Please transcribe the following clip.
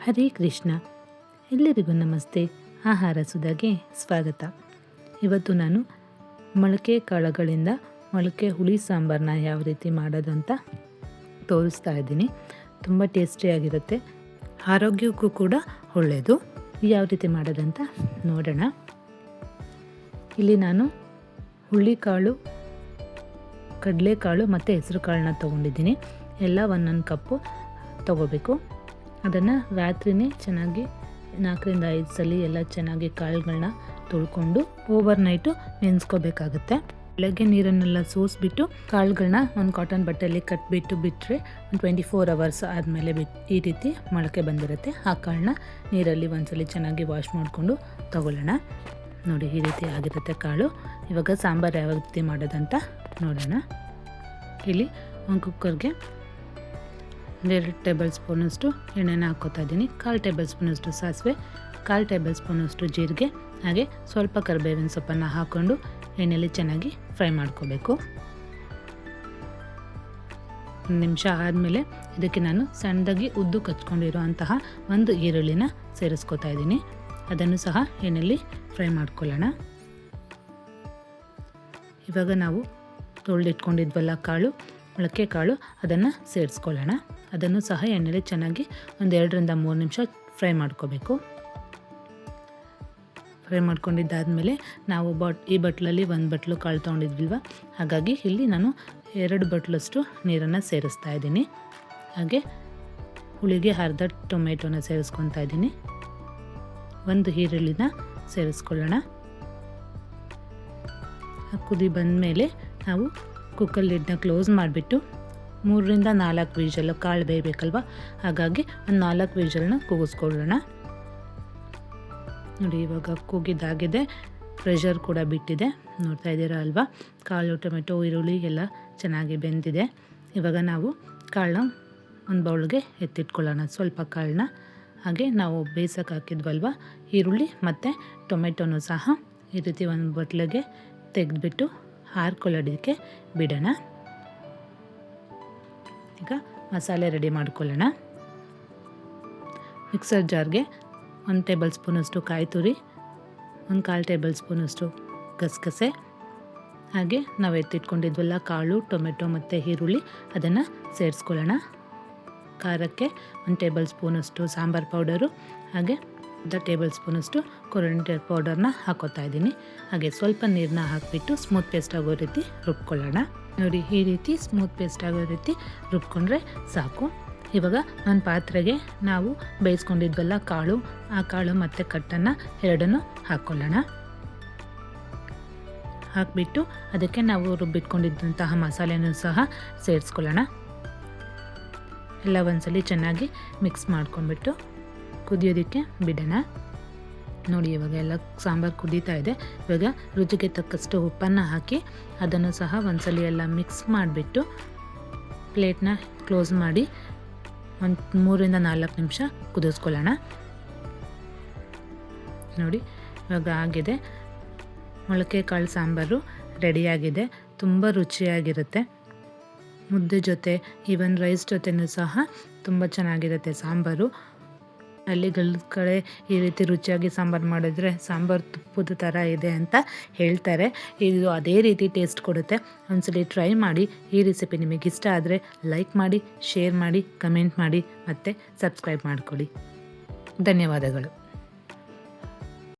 ಹರೇ ಕೃಷ್ಣ. ಎಲ್ಲರಿಗೂ ನಮಸ್ತೆ. ಆಹಾರ ಸುಧಾಗೆ ಸ್ವಾಗತ. ಇವತ್ತು ನಾನು ಮೊಳಕೆ ಕಾಳುಗಳಿಂದ ಮೊಳಕೆ ಹುಳಿ ಸಾಂಬಾರನ್ನ ಯಾವ ರೀತಿ ಮಾಡೋದು ಅಂತ ತೋರಿಸ್ತಾ ಇದ್ದೀನಿ. ತುಂಬ ಟೇಸ್ಟಿಯಾಗಿರುತ್ತೆ, ಆರೋಗ್ಯಕ್ಕೂ ಕೂಡ ಒಳ್ಳೆಯದು. ಯಾವ ರೀತಿ ಮಾಡೋದಂತ ನೋಡೋಣ. ಇಲ್ಲಿ ನಾನು ಹುಳ್ಳಿಕಾಳು, ಕಡಲೆಕಾಳು ಮತ್ತು ಹೆಸರು ಕಾಳನ್ನ ತೊಗೊಂಡಿದ್ದೀನಿ. ಎಲ್ಲ ಒಂದೊಂದು ಕಪ್ಪು ತೊಗೋಬೇಕು. ಅದನ್ನು ರಾತ್ರಿಯೇ ಚೆನ್ನಾಗಿ 4ರಿಂದ 5 ಸಲ ಎಲ್ಲ ಚೆನ್ನಾಗಿ ಕಾಳುಗಳನ್ನ ತೊಳ್ಕೊಂಡು ಓವರ್ನೈಟು ನೆನೆಸ್ಕೋಬೇಕಾಗುತ್ತೆ. ಬೆಳಗ್ಗೆ ನೀರನ್ನೆಲ್ಲ ಸೋಸಿಬಿಟ್ಟು ಕಾಳುಗಳನ್ನ ಒಂದು ಕಾಟನ್ ಬಟ್ಟೆಯಲ್ಲಿ ಕಟ್ಬಿಟ್ಟು ಬಿಟ್ಟರೆ ಒಂದು 24 hours ಆದಮೇಲೆ ಈ ರೀತಿ ಮೊಳಕೆ ಬಂದಿರುತ್ತೆ. ಆ ಕಾಳನ್ನ ನೀರಲ್ಲಿ ಒಂದ್ಸಲ ಚೆನ್ನಾಗಿ ವಾಶ್ ಮಾಡಿಕೊಂಡು ತಗೊಳ್ಳೋಣ. ನೋಡಿ, ಈ ರೀತಿ ಆಗಿರುತ್ತೆ ಕಾಳು. ಇವಾಗ ಸಾಂಬಾರು ಯಾವ ರೀತಿ ಮಾಡೋದಂತ ನೋಡೋಣ. ಇಲ್ಲಿ ಒಂದು ಕುಕ್ಕರ್ಗೆ 2 ಟೇಬಲ್ ಸ್ಪೂನಷ್ಟು ಎಣ್ಣೆನ ಹಾಕ್ಕೋತಾ ಇದ್ದೀನಿ. 1/4 ಟೇಬಲ್ ಸ್ಪೂನಷ್ಟು ಸಾಸಿವೆ, 1/4 ಟೇಬಲ್ ಸ್ಪೂನಷ್ಟು ಜೀರಿಗೆ, ಹಾಗೆ ಸ್ವಲ್ಪ ಕರಿಬೇವಿನ ಸೊಪ್ಪನ್ನು ಹಾಕ್ಕೊಂಡು ಎಣ್ಣೆಯಲ್ಲಿ ಚೆನ್ನಾಗಿ ಫ್ರೈ ಮಾಡ್ಕೋಬೇಕು. 1 ನಿಮಿಷ ಆದಮೇಲೆ ಇದಕ್ಕೆ ನಾನು ಸಣ್ಣದಾಗಿ ಉದ್ದು ಕಚ್ಕೊಂಡಿರೋ ಅಂತಹ ಒಂದು ಈರುಳ್ಳಿನ ಸೇರಿಸ್ಕೋತಾ ಇದ್ದೀನಿ. ಅದನ್ನು ಸಹ ಎಣ್ಣೆಯಲ್ಲಿ ಫ್ರೈ ಮಾಡ್ಕೊಳ್ಳೋಣ. ಇವಾಗ ನಾವು ತೊಳೆದಿಟ್ಕೊಂಡಿದ್ವಲ್ಲ ಕಾಳು, ಮೊಳಕೆ ಕಾಳು, ಅದನ್ನು ಸೇರಿಸ್ಕೊಳ್ಳೋಣ. ಅದನ್ನು ಸಹ ಎಣ್ಣೆಯಲ್ಲಿ ಚೆನ್ನಾಗಿ ಒಂದು 2ರಿಂದ 3 ನಿಮಿಷ ಫ್ರೈ ಮಾಡ್ಕೋಬೇಕು. ಫ್ರೈ ಮಾಡ್ಕೊಂಡಿದ್ದಾದಮೇಲೆ ನಾವು ಈ ಬಟ್ಲಲ್ಲಿ 1 ಬಟ್ಲು ಕಾಳು ತೊಗೊಂಡಿದ್ವಿಲ್ವ, ಹಾಗಾಗಿ ಇಲ್ಲಿ ನಾನು 2 ಬಟ್ಲಷ್ಟು ನೀರನ್ನು ಸೇರಿಸ್ತಾ ಇದ್ದೀನಿ. ಹಾಗೆ ಹುಳಿಗೆ ಅರ್ಧ ಟೊಮೆಟೊನ ಸೇರಿಸ್ಕೊತಾ ಇದ್ದೀನಿ. 1 ಈರುಳ್ಳಿನ ಸೇರಿಸ್ಕೊಳ್ಳೋಣ. ಕುದಿ ಬಂದಮೇಲೆ ನಾವು ಕುಕ್ಕರ್ ಲಿಡ್ನ ಕ್ಲೋಸ್ ಮಾಡಿಬಿಟ್ಟು 3ರಿಂದ 4 ವಿಷಲ್, ಕಾಳು ಬೇಯಬೇಕಲ್ವ, ಹಾಗಾಗಿ ಒಂದು 4 ವಿಷಲ್ನ ಕೂಗಿಸ್ಕೊಳ್ಳೋಣ. ನೋಡಿ, ಇವಾಗ ಕೂಗಿದ್ದಾಗಿದೆ, ಪ್ರೆಷರ್ ಕೂಡ ಬಿಟ್ಟಿದೆ. ನೋಡ್ತಾ ಇದ್ದೀರಾ ಅಲ್ವಾ, ಕಾಳು, ಟೊಮೆಟೊ, ಈರುಳ್ಳಿ ಎಲ್ಲ ಚೆನ್ನಾಗಿ ಬೆಂದಿದೆ. ಇವಾಗ ನಾವು ಕಾಳನ್ನ ಒಂದು ಬೌಲ್ಗೆ ಎತ್ತಿಟ್ಕೊಳ್ಳೋಣ. ಸ್ವಲ್ಪ ಕಾಳನ್ನ ಹಾಗೆ ನಾವು ಬೇಯಿಸೋಕೆ ಹಾಕಿದ್ವಲ್ವ ಈರುಳ್ಳಿ ಮತ್ತು ಟೊಮೆಟೊನೂ ಸಹ ಈ ರೀತಿ ಒಂದು ಬಟ್ಲಿಗೆ ತೆಗೆದುಬಿಟ್ಟು ಹಾರ್ಕೊಳ್ಳೋದಕ್ಕೆ ಬಿಡೋಣ. ಈಗ ಮಸಾಲೆ ರೆಡಿ ಮಾಡ್ಕೊಳ್ಳೋಣ. ಮಿಕ್ಸರ್ ಜಾರ್ಗೆ 1 ಟೇಬಲ್ ಸ್ಪೂನಷ್ಟು ಕಾಯಿ ತುರಿ, 1/4 ಟೇಬಲ್ ಸ್ಪೂನಷ್ಟು ಗಸಗಸೆ, ಹಾಗೆ ನಾವು ಎತ್ತಿಟ್ಕೊಂಡಿದ್ವಲ್ಲ ಕಾಳು, ಟೊಮೆಟೊ ಮತ್ತು ಈರುಳ್ಳಿ, ಅದನ್ನು ಸೇರಿಸ್ಕೊಳ್ಳೋಣ. ಖಾರಕ್ಕೆ 1 ಟೇಬಲ್ ಸ್ಪೂನಷ್ಟು ಸಾಂಬಾರು ಪೌಡರು, ಹಾಗೆ 1 ಟೇಬಲ್ ಸ್ಪೂನಷ್ಟು ಕೊರಿಯಾಂಡರ್ ಪೌಡರ್ನ ಹಾಕೋತಾ ಇದ್ದೀನಿ. ಹಾಗೆ ಸ್ವಲ್ಪ ನೀರನ್ನ ಹಾಕಿಬಿಟ್ಟು ಸ್ಮೂತ್ ಪೇಸ್ಟ್ ಆಗೋ ರೀತಿ ರುಬ್ಕೊಳ್ಳೋಣ. ನೋಡಿ, ಈ ರೀತಿ ಸ್ಮೂತ್ ಪೇಸ್ಟ್ ಆಗೋ ರೀತಿ ರುಬ್ಕೊಂಡ್ರೆ ಸಾಕು. ಇವಾಗ ಒಂದು ಪಾತ್ರೆಗೆ ನಾವು ಬೇಯಿಸ್ಕೊಂಡಿದ್ವಲ್ಲ ಕಾಳು, ಆ ಕಾಳು ಮತ್ತು ಕಟ್ಟನ್ನು ಎರಡನ್ನೂ ಹಾಕ್ಕೊಳ್ಳೋಣ. ಹಾಕಿಬಿಟ್ಟು ಅದಕ್ಕೆ ನಾವು ರುಬ್ಬಿಟ್ಕೊಂಡಿದ್ದಂತಹ ಮಸಾಲೆನೂ ಸಹ ಸೇರಿಸ್ಕೊಳ್ಳೋಣ. ಎಲ್ಲ ಒಂದ್ಸಲಿ ಚೆನ್ನಾಗಿ ಮಿಕ್ಸ್ ಮಾಡ್ಕೊಂಡ್ಬಿಟ್ಟು ಕುದಿಯೋದಕ್ಕೆ ಬಿಡೋಣ. ನೋಡಿ, ಇವಾಗ ಎಲ್ಲ ಸಾಂಬಾರು ಕುದೀತಾ ಇದೆ. ಇವಾಗ ರುಚಿಗೆ ತಕ್ಕಷ್ಟು ಉಪ್ಪನ್ನು ಹಾಕಿ ಅದನ್ನು ಸಹ ಒಂದ್ಸಲಿ ಎಲ್ಲ ಮಿಕ್ಸ್ ಮಾಡಿಬಿಟ್ಟು ಪ್ಲೇಟ್ನ ಕ್ಲೋಸ್ ಮಾಡಿ ಒಂದು 3ರಿಂದ 4 ನಿಮಿಷ ಕುದಿಸ್ಕೊಳ್ಳೋಣ. ನೋಡಿ, ಇವಾಗ ಆಗಿದೆ. ಮೊಳಕೆ ಕಾಳು ಸಾಂಬಾರು ರೆಡಿಯಾಗಿದೆ. ತುಂಬ ರುಚಿಯಾಗಿರುತ್ತೆ. ಮುದ್ದೆ ಜೊತೆ, ಈವನ್ ರೈಸ್ ಜೊತೆನೂ ಸಹ ತುಂಬ ಚೆನ್ನಾಗಿರುತ್ತೆ ಸಾಂಬಾರು. ಹಳ್ಳಿಗಳ ಕಡೆ ಈ ರೀತಿ ರುಚಿಯಾಗಿ ಸಾಂಬಾರು ಮಾಡಿದ್ರೆ ಸಾಂಬಾರು ತುಪ್ಪದ ಥರ ಇದೆ ಅಂತ ಹೇಳ್ತಾರೆ. ಇದು ಅದೇ ರೀತಿ ಟೇಸ್ಟ್ ಕೊಡುತ್ತೆ. ಒಂದ್ಸಲಿ ಟ್ರೈ ಮಾಡಿ. ಈ ರೆಸಿಪಿ ನಿಮಗೆ ಇಷ್ಟ ಆದರೆ ಲೈಕ್ ಮಾಡಿ, ಶೇರ್ ಮಾಡಿ, ಕಮೆಂಟ್ ಮಾಡಿ ಮತ್ತು ಸಬ್ಸ್ಕ್ರೈಬ್ ಮಾಡ್ಕೊಳ್ಳಿ. ಧನ್ಯವಾದಗಳು.